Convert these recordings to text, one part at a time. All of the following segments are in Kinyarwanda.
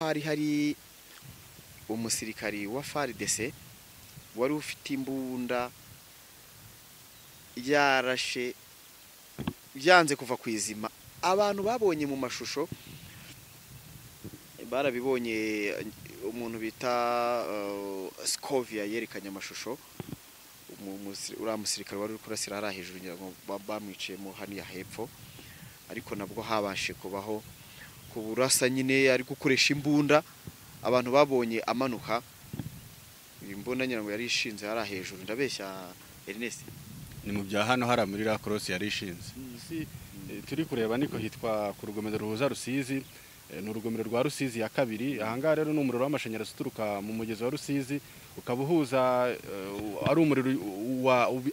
hari umusirikari wa FARDC wari ufite imbunda yarashe byanze kuva kwizima. Abantu babonye mu mashusho barabibonye, umuntu bita Scovia yerekanye amashusho uriya musirikare wari uri kurasira hariya hejuru ngira ngo bamwiciyemo haniya hepfo, ariko nabwo habashe kubaho kuburasa nyine ari gukoresha imbunda. Abantu babonye amanuka imbunda ngira ngo yari ishinze hariya hejuru. Ndabeshya Ernest? Ni mu bya hano hari muri la cross yari ishinze. Turi kureba niko hitwa ku rugomero ruhuza Rusizi, ni urugomero rwa Rusizi ya kabiri. Ahangaha rero ni umuriro w'amashanyarazi uturuka mu mugezi wa Rusizi ukabuhuza ari umuriro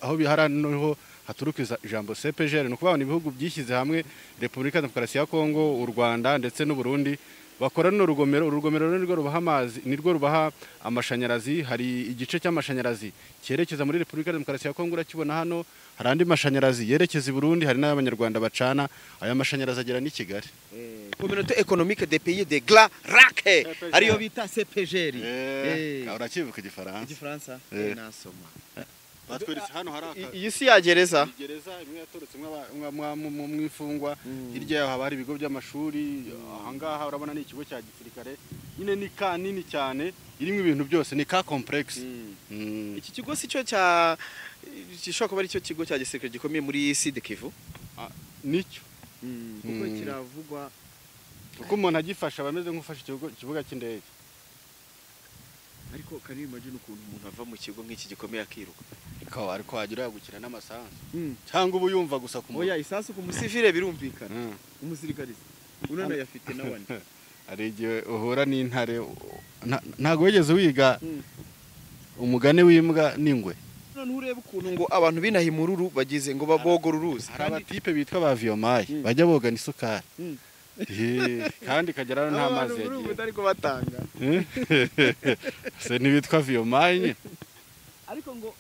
aho biharaniho haturuka ijambo CPGR. No kubana ibihugu byishyize hamwe, Repubulika Demokarasi ya Kongo, u Rwanda ndetse n'u Burundi bakora no rugomero. Urugomero nirwo rubaha amazi, nirwo rubaha amashanyarazi. Hari igice cy'amashanyarazi cyerekeza muri Repubulika Demokarasi ya Kongo, urakibona hano. Hari andi mashanyarazi yerekeza i Burundi, hari n'abanyarwanda bacana. Aya mashanyarazi agera ni Kigali. Communauté économique des pays de Grand Lac, ariyo bita CPGR. Urakivuka Igifaransa? Igifaransa nasoma. Batweretse hano hari iyi si ya gereza imwe yatorotse mu ifungwa. Hirya yaho haba hari ibigo by'amashuri. Ahangaha urabona ni ikigo cya gisirikare, nyine ni ka nini cyane, irimo ibintu byose, ni ka complex. Iki kigo si cyo cya gishobora kuba ari cyo kigo cya gisirikare gikomeye muri Sud Kivu? Nicyo kuko kiravugwa uko umuntu agifasha bameze nk'ufashe ikibuga cy'indege. Ariko can you imagine ukuntu umuntu ava mu kigo nk'iki gikomeye akiruka? Ariko wagira yagukira n'amasanzu cyangwa ubu yumva gusa ku oya isasu ku musivile birumvikana. Umusirikare unana yafite n'abandi. Ari igihe uhura n'intare ntago wigeze wiga umugane w'imbwa n'ingwe. None urebe ukuntu ngo abantu binaha imururu bagize ngo babogora uruzi. Hari abatipe bitwa ba Viomaye bajya bogana isukari. Kandi kagera nta mazi yagiye. Ariko batanga. Se nibitwa Viomaye. Ariko ngo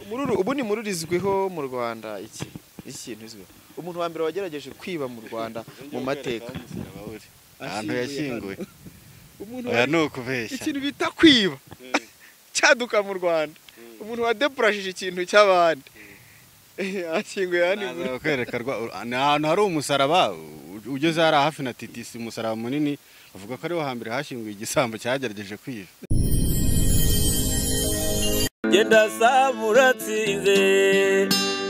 mururu ubu ni mururizweho mu Rwanda iki ikintu izwe. Umuntu wa mbere wagerageje kwiba mu Rwanda mu mateka. Ahantu yashyinguwe. Oya nukubeshya. Ikintu bita kwiba cyaduka mu Rwanda. Umuntu wadeprashije ikintu cy'abandi. Ashyinguye hano mu kwereka ahantu hari umusaraba ugeze hari hafi na TTC, umusaraba munini. Bavuga ko ariho hambere hashyinguye igisambo cyagerageje kwiba. Genda samuratsinze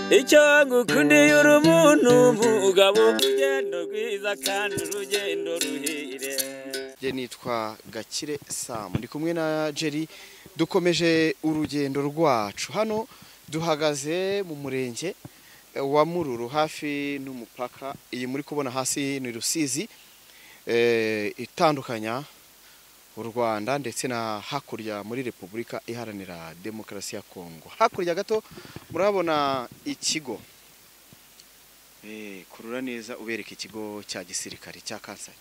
icyo ngukundiye uri umuntu mugabo, urugendo rwiza kandi urugendo ruhire. Je nitwa Gakire Sam, ndi kumwe na Jerry, dukomeje urugendo rwacu. Hano duhagaze mu murenge wa Mururu hafi n'umupaka. Iyi muri kubona hasi ni Rusizi, itandukanya u Rwanda ndetse na hakurya muri Repubulika Iharanira Demokarasi ya Kongo. Hakurya gato murabona ikigo, kurura neza ubereka ikigo cya gisirikare cya Kasai.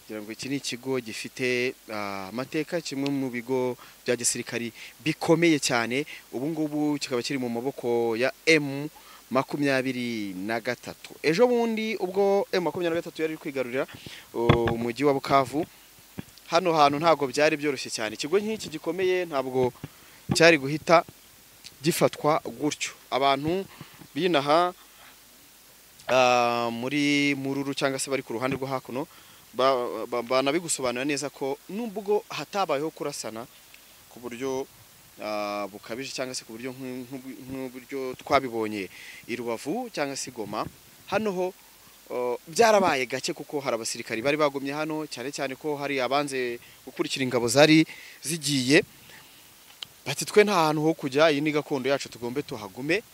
Kugira ngo iki ni ikigo gifite amateka, kimwe mu bigo bya gisirikare bikomeye cyane. Ubu ngubu kikaba kiri mu maboko ya M23. Ejo bundi ubwo M23 yari kwigarurira umujyi wa Bukavu, hano hantu ntabwo byari byoroshye cyane. Ikigo nk'iki gikomeye ntabwo cyari guhita gifatwa gutyo. Abantu binaha muri Mururu cyangwa se bari ku ruhande rwo hakuno banabigusobanura neza ko nubwo hatabayeho kurasana ku buryo bukabije cyangwa se ku buryo nk'uburyo twabibonye i Rubavu cyangwa se Goma, hano ho byarabaye gake kuko hari abasirikari bari bagomye hano, cyane cyane ko hari abanze gukurikira ingabo zari zigiye. Bati twe nta hantu ho kujya, iyi ni gakondo yacu tugombe tuhagume.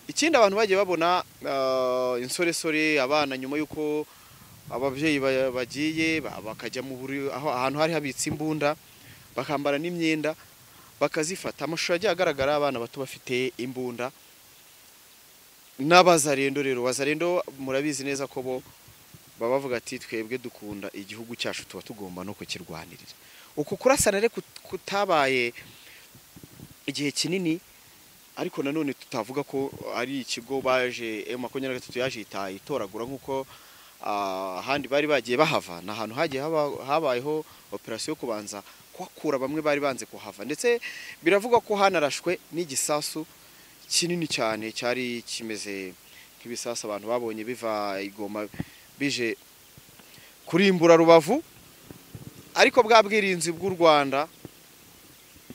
Ikindi abantu bagiye babona insoresore abana nyuma yuko ababyeyi bagiye bakajya mu ahantu hari habitse imbunda, bakambara n'imyenda bakazifata. Amashusho yagiye agaragara abana bato bafite imbunda n'abazarendo. Rero wazarendo murabizi neza ko bo baba bavuga ati twebwe dukunda igihugu cyacu, tuba tugomba no kukirwanirira. Uku kurasana rero kutabaye igihe kinini, ariko nanone tutavuga ko ari ikigo baje M23 yaje itoragura nk'uko ahandi bari bagiye bahava na ahantu hagiye habayeho operation yo kubanza kwakura bamwe bari banze kuhava, ndetse biravugwa ko hanarashwe n'igisasu kinini cyane cyari kimeze nk'ibisasu abantu babonye biva Igoma bije kurimbura Rubavu, ariko bwa bwirinzi bw'u Rwanda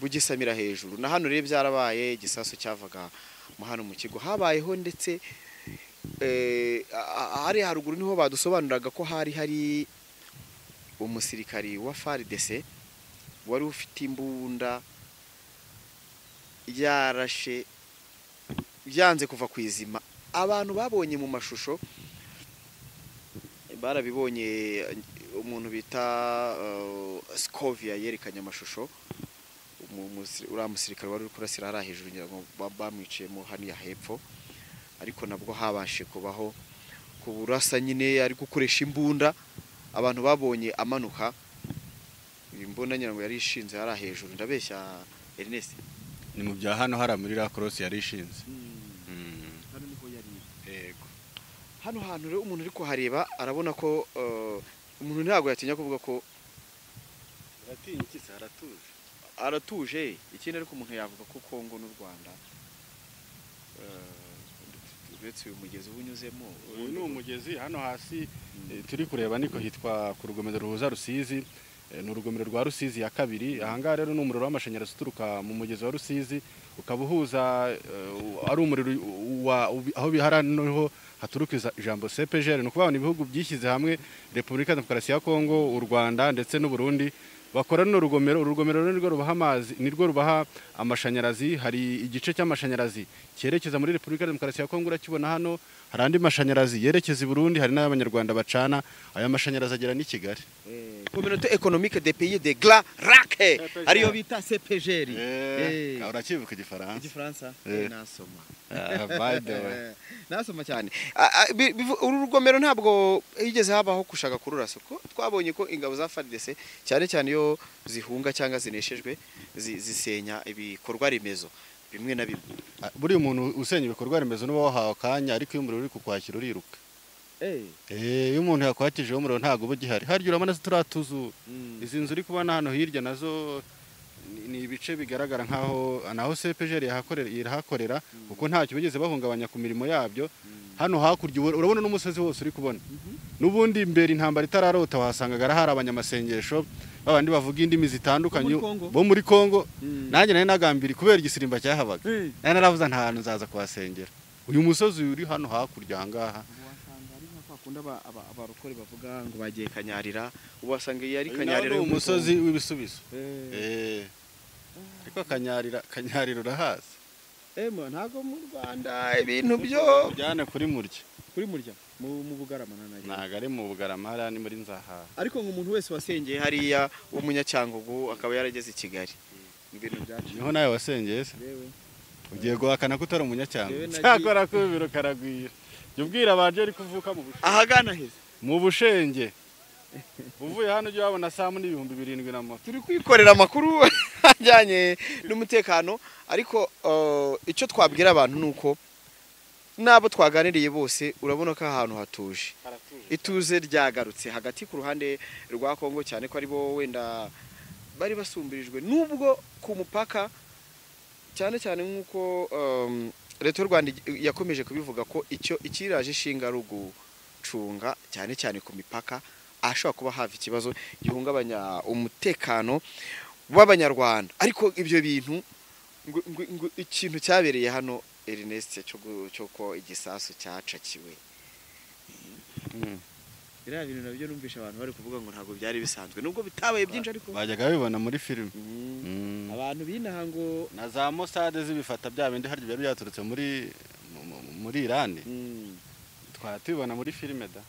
bugisamira hejuru. Na hano rero byarabaye, igisasu cyavaga mu hano mu kigo habayeho, ndetse hari haruguru niho badusobanuraga ko hari umusirikari wa FARDC wari ufite imbunda yarashe byanze kuva ku izima. Abantu babonye mu mashusho barabibonye, umuntu bita Scovia yerekanye amashusho, uriya musirikare wari uri kurasira hariya hejuru ngira ngo bamwiciyemo haniya hepfo, ariko nabwo habashe kubaho kuburasa nyine ari gukoresha imbunda. Abantu babonye amanuka imbunda ngira ngo yari ishinze hariya hejuru, ndabeshya Ernest? Ni mu bya hano hari muri la cross yari ishinze. Hano niho yari. Yego. Hano hantu rero umuntu uri kuhareba arabona ko umuntu ntabwo yatinya kuvuga ko aratinya iki se, aratuje. Ikindi ariko umuntu yavuga ko Kongo n'u Rwanda uretse uyu mugezi ubunyuzemo, uyu ni umugezi hano hasi turi kureba niko hitwa ku rugomero ruhuza Rusizi. Ni urugomero rwa Rusizi ya kabiri. Ahangaha rero ni umuriro w'amashanyarazi uturuka mu mugezi wa Rusizi ukaba uhuza ari umuriro aho bihara noneho haturuka ijambo CPGL. Ni ukuvuga ibihugu byishyize hamwe, Repubulika Demokarasi ya Kongo, u Rwanda ndetse n'u Burundi bakora no rugomero. Urugomero nirwo rubaha amazi, nirwo rubaha amashanyarazi. Hari igice cy'amashanyarazi cyerekeza muri Repubulika Demokarasi ya Kongo, urakibona hano. Hari andi mashanyarazi yerekeza i Burundi, hari n'abanyarwanda bacana. Aya mashanyarazi agera ni Kigali. Communauté économique des pays de Gla Rake ariyo bita CPGL. Urakivuka igifaransa? Igifaransa nasoma. By the way. Nasoma cyane. Uru rugomero ntabwo yigeze habaho kushaka kururasa, ko twabonye ko ingabo za FARDC cyane cyane iyo zihunga cyangwa zineshejwe zisenya ibikorwa remezo bimwe na bimwe. Buri umuntu usenya ibikorwa remezo n'uba wahawe akanya, ariko iyo umuriro uri kukwakira uriruka. Iyo umuntu yakwakije umuriro ntago uba gihari. Harya urabona turatuzu izi nzu uri kubona hano hirya nazo ni ibice bigaragara nkaho naho CPGL irahakorera, kuko ntacyo bigeze bahungabanya ku mirimo yabyo. Hano hakurya urabona n'umusozi wose uri kubona. N'ubundi imbere intambara itararota wasangaga hari abanyamasengesho babandi bavuga indimi zitandukanye bo muri Kongo. Nanjye nari nagambiri kubera igisirimba cyahabaga, nari naravuze nta hantu nzaza kuhasengera. Uyu musozi uri hano hakurya ahangaha abarokore bavuga ngo bagiye Kanyarira, ubasanga yari Kanyarira umusozi w'ibisubizo. Ariko Kanyarira urahazi? Ntago mu Rwanda ibintu byo byane kuri murya mu Bugarama nanaje. Ntago ari mu Bugarama, hariya ni muri Nzahaha. Ariko nk'umuntu wese wasengeye hariya w'umunyacyangugu akaba yarageze i Kigali, ibintu byacu niho nawe wasengeye se? Ugiye guhakana ko utari umunyacyangugu? Cyakora ko ibiro karagwira. Ubwira abaje ari kuvuka mu Bushenge. Ahagana heza mu Bushenge. Uvuye hano ujye wabona saa mu 7,000 na moto. Turi kwikorera amakuru ajyanye n'umutekano, ariko icyo twabwira abantu nuko nabo twaganiriye bose urabona ko ahantu hatuje. Ituze ryagarutse hagati ku ruhande rwa Kongo, cyane ko ari bo wenda bari basumbirijwe nubwo ku mupaka, cyane cyane nkuko Leta y'u Rwanda yakomeje kubivuga ko ikiraje ishinga ari ugucunga cyane cyane ku mipaka ashobora kuba hafi ikibazo gihungabanya umutekano w'Abanyarwanda. Ariko ibyo bintu ikintu cyabereye hano Ernest cyo ko igisasu cyacakiwe, biriya bintu nabyo numvisha abantu bari kuvuga ngo ntabwo byari bisanzwe, nubwo bitabaye byinshi ariko bajyaga bibona muri filime. Abantu binaha ngo na za Mossad zibifata bya bindi harya byari byaturutse muri Iran. Twatubibona muri filime da.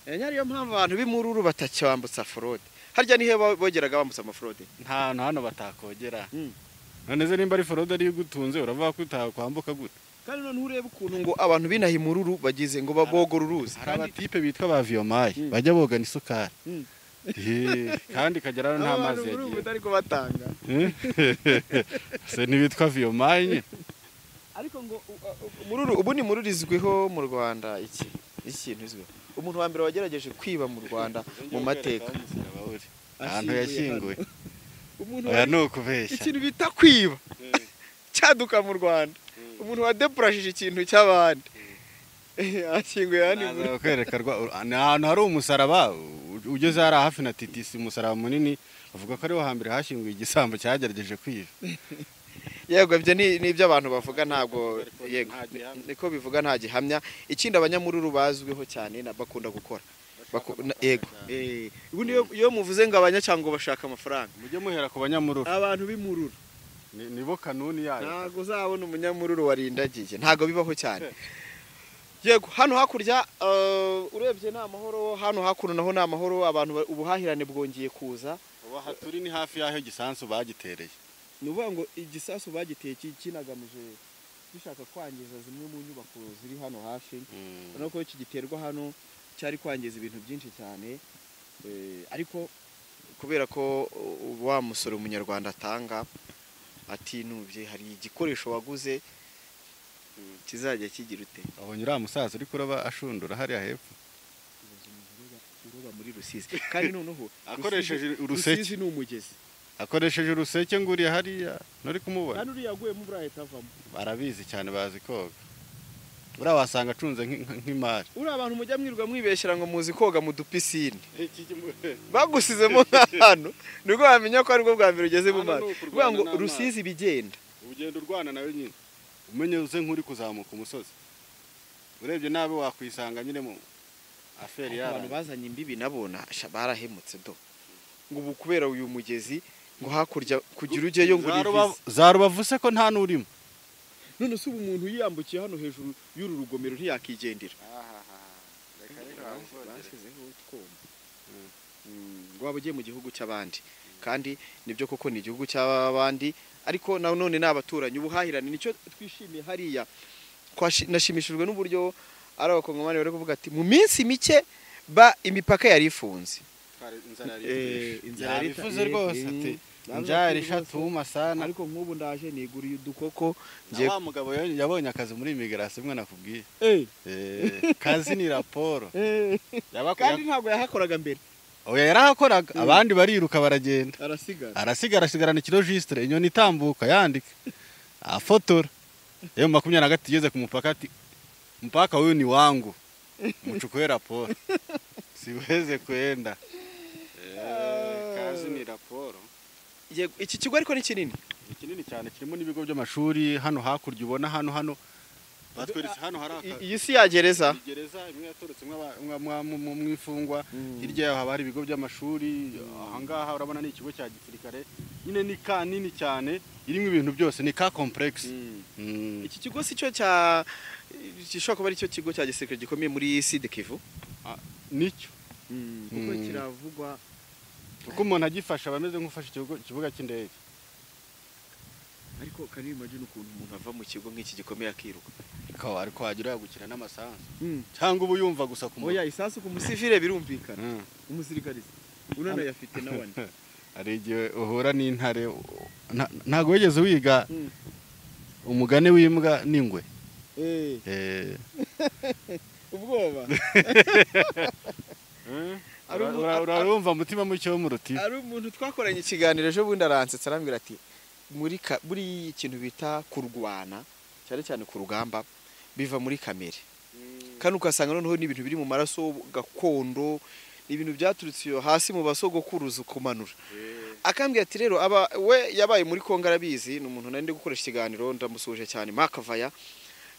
Nyariyo mpamvu abantu b'imururu batacyambutsa fraude. Harya nihe bogeraga bambutsa amafraude? Nta hano batakogera. None ze nimba ari fraude ari gutunze uravuga ko utakwambuka gute? Kandi none urebe ukuntu ngo abantu binaha imururu bagize ngo babogora uruzi. Hari abatipe bitwa ba Viomayi bajya boga n'isukari. Kandi kagera nta mazi yagiye. Abantu ariko batanga. Se nibitwa Viomayi nyine. Ariko ngo mururu ubu ni mururizweho mu Rwanda ikintu izwe. umuntu wa mbere wagerageje kwiba mu Rwanda mu mateka ahantu yashyinguwe umuntu oya nukubeshya ikintu bita kwiba cyaduka mu Rwanda umuntu wadeprashije ikintu cy'abandi ashyinguye hano kwereka ahantu hari umusaraba ugeze hari hafi na TTC umusaraba munini bavuga ko ariho hambere hashyinguye igisambo cyagerageje kwiba. Yego ibyo ni ibyo abantu bavuga ntabwo yego niko bivuga nta gihamya. Ikindi abanyamururu bazwiho cyane bakunda gukora yego ubundi iyo muvuze ngo abanyacyangwa bashaka amafaranga mujye muhera ku banyamururu abantu b'imururu nibo kanuni yayo ntago uzabona umunyamururu warindagiye ntago bibaho cyane. Yego hano hakurya urebye ni amahoro hano hakuno naho ni amahoro abantu ubuhahirane bwongeye kuza ubu haturi ni hafi yaho gisansu bagitereye nuvuga ngo igisasu bagiteye kinagamije gishaka kwangiza zimwe mu nyubako ziri hano hafi no ko kigiterwa hano cyari kwangiza ibintu byinshi cyane ariko kubera ko wa musoro umunyarwanda atanga atinubye hari igikoresho waguze kizajya kigira ute abonye uriya musaza uri kuraba ashundura hariya hepfo uroba muri Rusizi kandi noneho akoresheje uruseke Rusizi ni umugezi akoresheje uruseke nguriye hariya nuri kumubona kandi uriya yaguye mu burahita avamo barabizi cyane bazi koga uriya wasanga acunze nk'imari uriya abantu mujya mwirwa mwibeshyira ngo muzi koga mu dupisine bagusizemo nk'ahantu nibwo bamenya ko aribwo bwa mbere ugeze mu mazi kuvuga ngo Rusizi bigenda ugenda urwana nawe nyine umenye uze nk'uri kuzamuka umusozi urebye nabe wakwisanga nyine mu aferi y'abantu abantu bazanye imbibi nabona barahemutse do ngo ubu kubera uyu mugezi ngo hakurya kugira ujyeyo ngo za Rubavu se ko nta n'urimo none se ubu umuntu yiyambukiye hano hejuru y'uru rugomero ntiyakigendera bashyizeho utwuma ngo waba ugiye mu gihugu cy'abandi kandi nibyo koko ni igihugu cy'abandi ariko none ni abaturanyi ubuhahirane nicyo twishimiye hariya nashimishijwe n'uburyo ari abakongomani bari kuvuga ati mu minsi mike imipaka yari ifunze inzara ifuze rwose ati njari shatuma sana ariko nk'ubu ndaje niguriye udukoko wa mugabo yabonye akazi muri immigration mwe nakubwiye kazi ni raporo kandi ntabwo yahakoraga mbere oya yarahakoraga abandi bariruka baragenda arasigarana ikirogistre inyoni itambuka yandika afotora iyo 23 igeze ku mupaka ati mpaka huyu ni wangu mchukue raporo siweze kwenda kazi ni raporo. Iki kigo ariko ni kinini cyane kirimo n'ibigo by'amashuri hano hakurya ubona hano batweretse hano hari iyi si ya gereza imwe yatoretse mu ifungwa hirya yaho haba hari ibigo by'amashuri ahangaha urabona ni ikigo cya gisirikare nyine ni kanini cyane irimo ibintu byose ni ka complex. Iki kigo si cyo gishobora kuba ari cyo kigo cya gisirikare gikomeye muri Sud Kivu nicyo kuko kiravugwa uko umuntu agifasha bameze nk'ufashe ikibuga cy'indege ariko kari imagine ukuntu umuntu ava mu kigo nk'iki gikomeye akiruka ariko wagira yagukira n'amasanzu cyangwa ubu yumva gusa ku oya isasu ku musivile birumvikana umusirikare unana yafite nawani ari igihe uhura n'intare ntago wigeze wiga umugane w'imbwa n'ingwe ubwoba urumva mutima mucyo mu ruti ari umuntu twakoranye ikiganiro ejo bundi aransetsa arambwira ati muri ikintu bita kurwana cyane cyane ku rugamba biva muri kamere kandi ukasanga noneho n'ibintu biri mu maraso gakondo ibintu byaturutse iyo hasi mu basogokuruza kumanura akambwira ati rero we yabaye muri Kongo arabizi ni umuntu nari gukoresha ikiganiro ndamusuje cyane Makavaya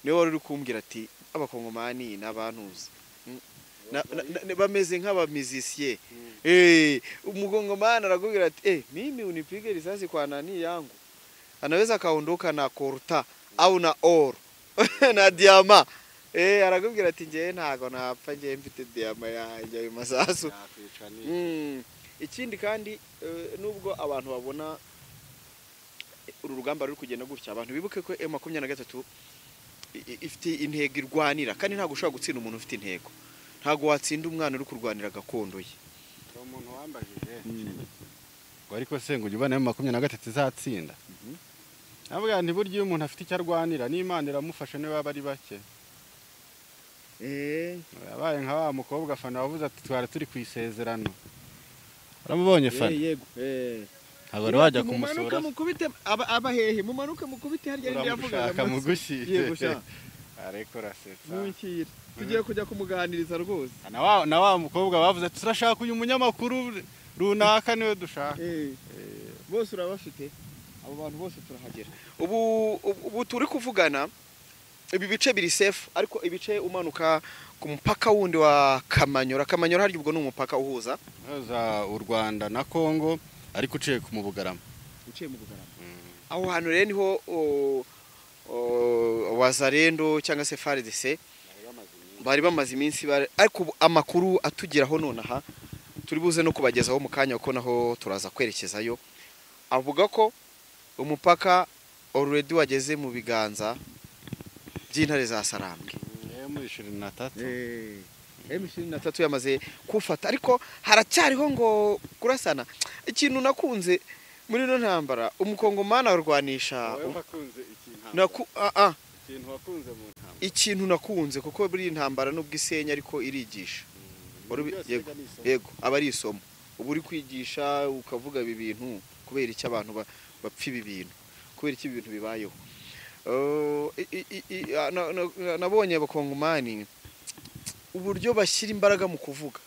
niwe wari uri kumbwira ati abakongomani n'abantuzi bameze nk'abamizisiye umugongomani aragubwira ati mimi unipige risasi kwa nani yangu anaweza kaondoka na korta au na oro na diama aragubwira ati ngiye ntago napfa ngiye mfite diama yanjye ayo masasu ikindi kandi nubwo abantu babona uru rugamba ruri kugenda gutya abantu bibuke ko M23 ifite intego irwanira kandi ntago ushobora gutsinda umuntu ufite intego ntago watsinda umwana uri kurwanira gakondo ye umuntu wambajije ngo ariko se ngo ubana M23 izatsinda avuga nti buryo umuntu afite icyo arwanira n'Imana iramufasha ne baba ari bake yabaye nka wa mukobwa Fana wavuze ati twari turi ku isezerano. Uramubonye Fana? yego ntabwo wari wajya kumusura. mumanuke mukubite aba hehe mumanuke mukubite harya ndi yavugaga uramushaka mugushi. yego sha ariko rasetsa munkira tugiye kujya kumuganiriza rwose. na wa mukobwa bavuze ati turashaka uyu munyamakuru runaka niwe dushaka. bose urabafite abo bantu bose turahagera. ubu turi kuvugana ibi bice biri safe, ariko ibice umanuka ku mupaka wundi wa Kamanyora. Kamanyora harya ubwo ni umupaka uhuza u Rwanda na Kongo, ariko uciye mu Bugarama. uciye mu Bugarama. aho hantu rero niho Wazalendo cyangwa se FARDC bari bamaze iminsi, ariko amakuru atugeraho nonaha turi buze no kubagezaho mu kanya ko naho turaza kwerekezayo, avuga ko umupaka already wageze mu biganza by'intare za Sarambwe. M23 yamaze kufata, ariko haracyariho ngo kurasana. Ikintu nakunze muri no ntambara umukongomana arwanisha ikintu nakunze kuko buri ntambara nubwo isenya ariko irigisha. yego aba ari isomo. ubu uri kwigisha ukavuga ibi bintu kubera iki abantu bapfa ibi bintu, kubera iki ibintu bibayeho. nabonye abakongomani uburyo bashyira imbaraga mu kuvuga,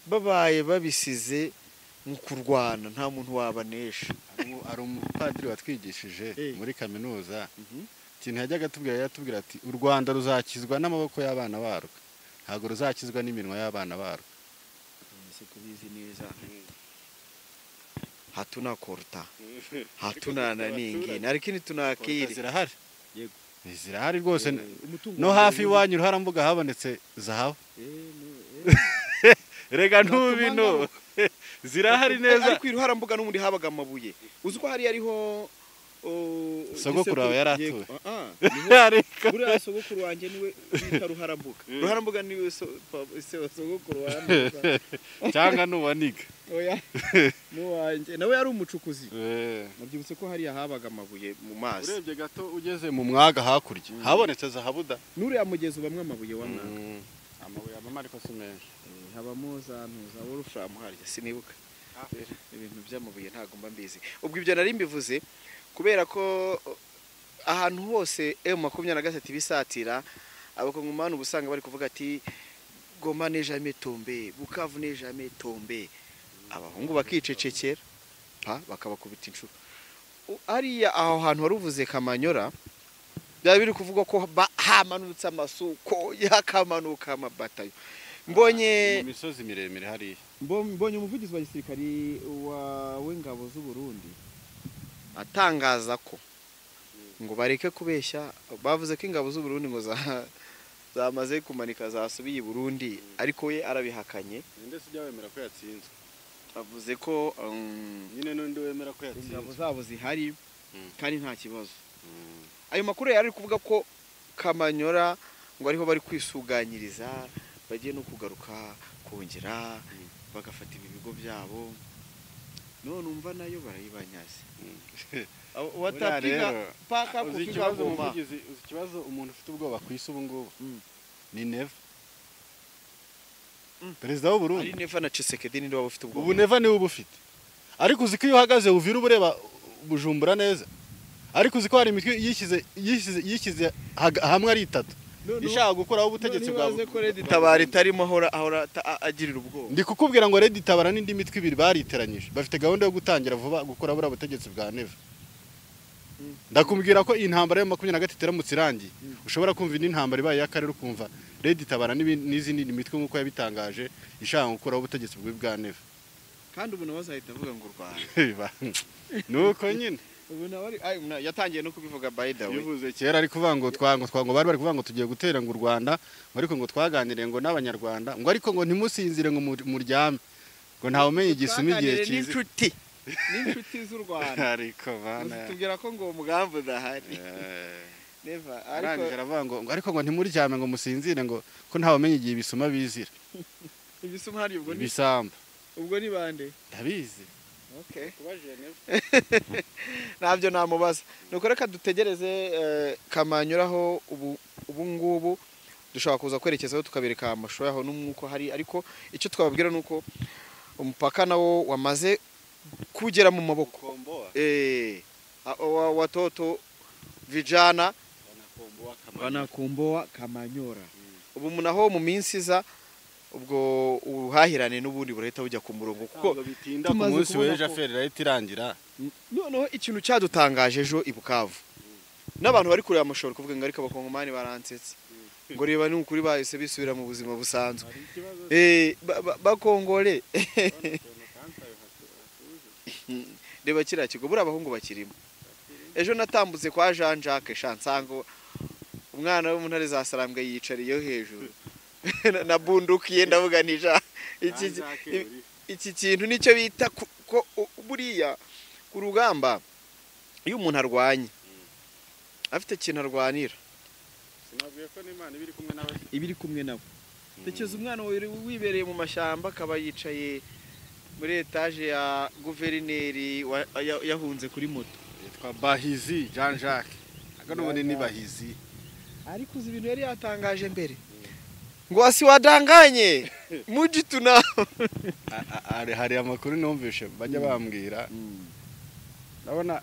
babaye babisize mu kurwana nta muntu wabanesha. ari umupadiri watwigishije muri kaminuza, ikintu yajyaga yatubwira ati u Rwanda ruzakizwa n'amaboko y'abana barwo, ntabwo ruzakizwa n'iminwa y'abana barwo. kubizi neza hatuna korta hatuna naningi narikini tunakiri zirahari. yego zirahari rwose, no hafi iwanyu Ruharambuga habonetse zahabu. rega ntubino zirahari neza. ariko Ruharambuga n'umundi habaga amabuye, uzi ko hari ariho sogokuru wawe yaratuye. buriya sogokuru wanjye niwe bita Ruharambuga. Ruharambuga niwe sogokuru wanjye cyangwa n'uwaniga. oya n'uwanjye nawe yari umucukuzi. nabyibutse ko hariya habaga amabuye mu mazi. urebye gato ugeze mu mwaga hakurya habonetse zahabuda. n'uriya mugezi ubamwe amabuye wa mwaga. amabuye abamo ariko si menshi. habamo za ntuza Wolfram harya sinibuka. ibintu by'amabuye ntago mba mbizi. ubwo ibyo nari mbivuze kubera ko ahantu hose M23 bisatira abakongomani ubusanga bari kuvuga ati Goma ne jamais tomber, Bukavu ne jamais tomber. abahungu bakicecekera bakabakubita inshuro. ariya aho hantu waruvuze Kamanyora byaba biri kuvuga ko hamanutse amasuko yakamanuka amabatayo. mbonye mu misozi miremire hariya. mbonye umuvugizi wa gisirikari w'ingabo z'u Burundi atangaza ko ngo bareke kubeshya. bavuze ko ingabo z'u Burundi ngo zamaze kumanika zasubiye i Burundi, ariko we arabihakanye. ndetse ujya wemera ko yatsinzwe. avuze ko nyine n'undi wemera ko yatsinzwe, ingabo zabo zihari kandi nta kibazo. ayo makuru yari kuvuga ko Kamanyora ngo ariho bari kwisuganyiriza, bagiye no kugaruka kongera bagafata ibi bigo byabo. none umva nayo barayibanyaze. watapiga paka kupiga Goma. ikibazo umuntu ufite ubwoba ku isi ubu ngubu ni Neva, perezida w'u Burundi. ari Neva na Tshisekedi ninde waba ufite ubwoba? ubu Neva niwe ubufite, ariko uzi ko iyo uhagaze uvira ubureba Bujumbura neza, ariko uzi ko hari imitwe yishyize hamwe ari itatu ishaka gukuraho ubutegetsi bwabo. ko Red Tabara itarimo ahora agirira ubwoba. ndi kukubwira ngo Red Tabara n'indi mitwe ibiri bariteranyije, bafite gahunda yo gutangira vuba gukora buriya butegetsi bwa Neva. ndakumbwira ko iyi ntambara ya 23 iramutse irangiye ushobora kumva indi ntambara ibaye y'akarere, ukumva Red Tabara n'izindi mitwe nk'uko yabitangaje ishaka gukuraho ubutegetsi bwa Neva. kandi ubu nawe azahita avuga ngo Rwanda nuko nyine ubu nawe yatangiye no kubivuga by the way. bivuze kera ari kuvuga ngo twango bari kuvuga ngo tugiye gutera ngo u Rwanda, ngo ariko ngo twaganire ngo n'abanyarwanda, ngo ariko ngo ntimusinzire ngo muryame, ngo ntawe umenye igisumi igihe cyiza. n'inshuti z'u Rwanda ariko bana tubwira ko ngo umugambi udahari. Neva ariko ngo ntimuryame ngo musinzire, ngo ko ntawe umenye igihe ibisuma bizira. ibisuma hari ubwo ni bisamba, ubwo ni bande? ndabizi. Okay. ntabyo namubaza. nuko reka dutegereze Kamanyuraho ubu ngubu dushobora kuza kwerekezaho tukabereka amashusho yaho n'umwuko hari, ariko icyo twababwira nuko umupaka nawo wamaze kugera mu maboko watoto vijana wanakomboa Kamanyora. Ubu munaho mu minsi iza ubwo ubuhahirane n'ubundi burahita bujya ku murongo kuko bitinda ku munsi w'ejo aferi rahita irangira. Noneho ikintu cyadutangaje ejo i Bukavu n'abantu bari kureba amashusho kuvuga ngo ariko abakongomani baransetse ngo reba ni ukuri bahise bisubira mu buzima busanzwe bakongole reba kiriya kigo buriya abahungu bakirimo. Ejo natambutse kwa Jean Jacques Shansango umwana wo mu ntare za Sarambwe yicariyeho hejuru na bunduki ndavuga nija iki kintu nicyo bita ko buriya ku rugamba iyo umuntu arwanye afite ikintu arwanira. Sinabwiye ko n'Imana ibiri kumwe nawe. Tekeza umwana wibereye mu mashyamba akaba yicaye muri etage ya guverineri yahunze kuri moto yitwa Bahizi Jean Jacques. Aganubone ni Bahizi. Ariko uzi ibintu yari yatangaje mbere ngo wasiwadanganye mujitu na hari amakuru numvishe bajya bambwira. Ndabona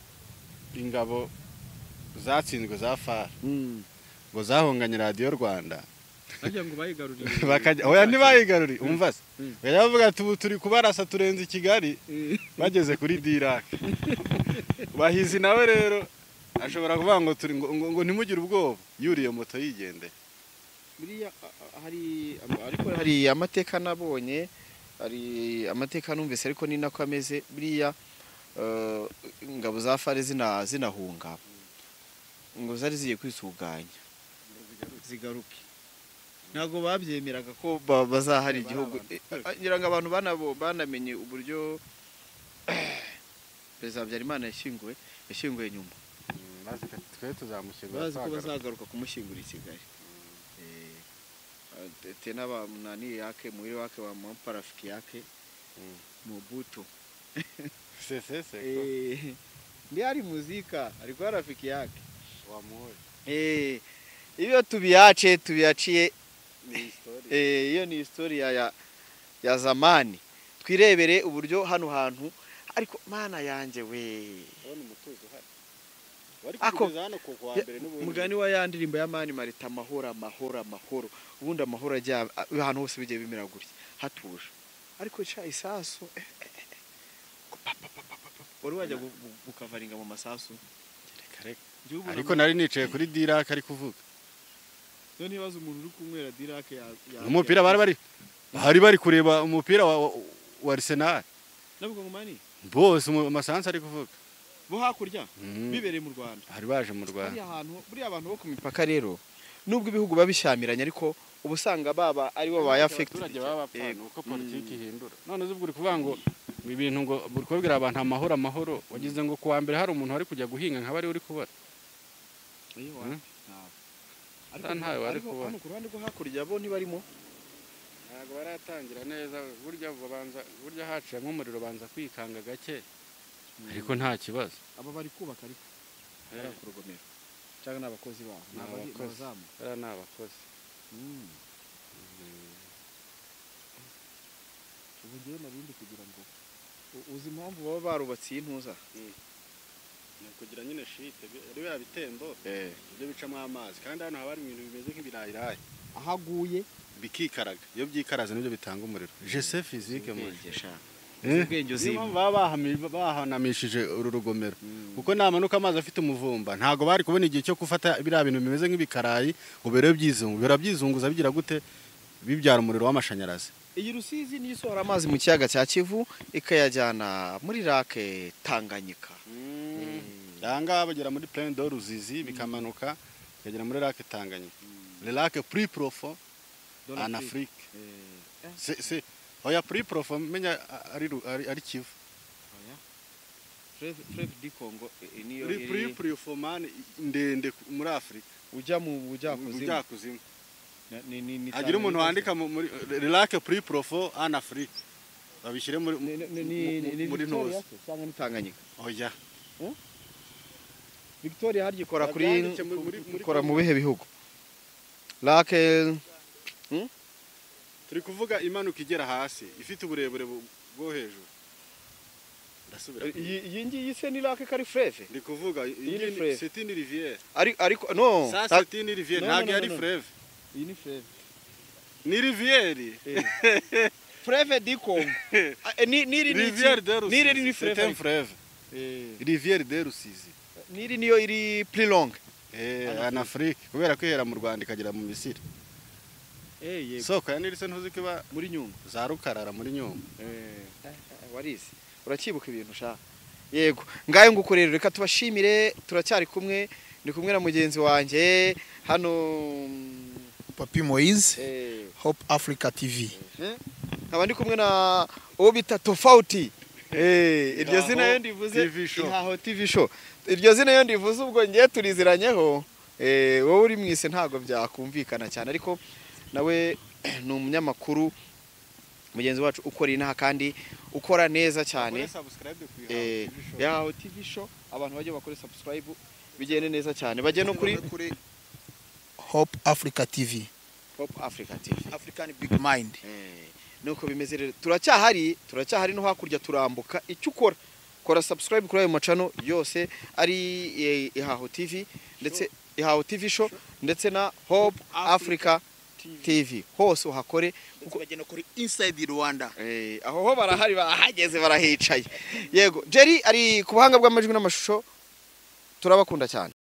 ingabo zatsinzwe za FAR ngo zahunganye Radio Rwanda bajya ngo bayigarurire bakajya oya ntibayigaruri umva se bavuga ati ubu turi kubarasa turenze Kigali bageze kuri Dirac. Bahizi nawe rero ashobora kuvuga ngo turi ngo ntimugire ubwoba yuriye moto yigende. Buriya hari amateka nabonye, hari amateka numvise ariko ni nako ameze. Buriya ingabo za FAR zinahunga ngo zari zigiye kwisuganya zigaruke, ntago babyemeraga ko bazahari igihugu. Ngira ngo abantu banamenye uburyo Perezida Habyarimana yashyinguwe nyuma. Twe tuzamushyingura bazi ko bazagaruka kumushyingura i Kigali. Tena nani yake mwili wake wa marafiki yake Mobutu. Ndiye ari muzika alikuwa rafiki yake wa moyo. Hivyo tubiachie hiyo ni historia ya zamani. Twirebere uburyo hano hantu ariko mana yanje we umutuzo hari wari kugeza hano ko kwa mbere n'ubundi mugani wa yandirimbo ya Mani Marita mahora ubundi amahoro ajya ahantu hose bigiye bimera gutya hatuje. Ariko cha isaso wari wajya gukavaringa mu masasu ariko nari nicaye kuri Dirac ari kuvuga. None nibaza umuntu uri kunywera Dirac umupira bari kureba umupira wa Arsenal navuga ngo mani bose amasansi ari kuvuga bo hakurya bibereye mu Rwanda. Hari baje mu Rwanda buri abantu bo ku mipaka rero nubwo ibihugu babishyamiranye ariko ubusanga baba ari bo bayafected uko politiki ihindura. None zubwo uri kuvuga ngo ibintu ngo buri kubwira abantu amahoro wagize ngo kuwa mbere hari umuntu wari kujya guhinga nka bari uri kubara. Ariko ntawe wari kubara ku ruhande rwo hakurya bo ntibarimo ntago baratangira neza. Burya haciye nk'umuriro banza kwikanga gake ariko nta kibazo. Aba bari kubaka ariko ari kurugomera cyangwa n'abakozi baho n'abazamu era n'abakozi. Ubu ngiye narindi kugira ngo uzi impamvu baba barubatse intuza ni kugira nyine shite ari yabitembo ibyo bicamo amazi kandi hano haba ari ibintu bimeze nk'ibirayirayi ahaguye bikikaraga. Iyo byikaraze nibyo bitanga umuriro. Je sais physique mu ubwenge uzima bahanamishije uru rugomero kuko namanuka amazi afite umuvumba ntago bari kubona igihe cyo gufata biriya bintu bimeze nk'ibikarayi ubere byizunguza bigira gute bibyara umuriro w'amashanyarazi. Iyi Rusizi ni isohora amazi mu kiyaga cya Kivu ikayajyana muri Lake Tanganyika. Yanga bagera muri Plaine de Ruzizi bikamanuka kagera muri Lake Tanganyika. Le lac plus profond en Afrique. C'est oya plus profond menya ari Kivu. Oya. Fleuve du Congo niyo plus profond ndende muri Afrika. Ujya mu bujyakuzimu. Ni agira umuntu wandika muri Le lac plus profond en Afrique. Babishyire muri nose cyangwa ni Tanganyika. Oya. Victoria harya ikora kuri ikora mu bihe bihugu. Lake turi kuvuga imanuka igera hasi ifite uburebure bwo hejuru. Ndasubira iyi ngiyi se ni lake kari fleuve. ndi kuvuga c'est une rivière. Ariko no. Ça c'est une rivière, ntabwo ari fleuve. Iyi ni fleuve. Ni rivière. Fleuve du Congo. Niri Rivière de Rusizi. Niri ni C'est un fleuve. Rivière de Rusizi. Niri niyo iri plus longue. En Afrique kubera ko ihera mu Rwanda ikagera mu Misiri. Yego. Soko ya Nili se ntuzi ko iba Muri Nyungwe. za Rukarara muri Nyungwe. Warizi. Urakibuka ibintu sha. Yego. Ngayo nguko rero reka tubashimire turacyari kumwe ndi kumwe na mugenzi wanjye hano Papi Moise, Hope Africa TV. nkaba ndi kumwe na uwo bita Tofauti. Iryo zina yo ndivuze Ihaho TV show. Iryo zina yo ndivuze ubwo ngiye turiziranyeho. Wowe uri mwise ntago byakumvikana cyane ariko nawe ni umunyamakuru mugenzi wacu ukora inaha kandi ukora neza cyane. Ihaho TV show abantu bajye bakore subscribe bigende neza cyane. Bajye no kuri Hope Africa TV. Hope Africa TV. African Big Mind. Nuko bimeze rero turacyahari no hakurya turambuka icyo ukora kora subscribe kuri ayo macano yose ari Ihaho TV ndetse Ihaho TV show ndetse na Hope Africa TV hose uhakore Kuko bagenda kuri Inside Rwanda. aho ho barahari bahageze barahicaye. Yego Jerry ari ku buhanga bw'amajwi n'amashusho turabakunda cyane.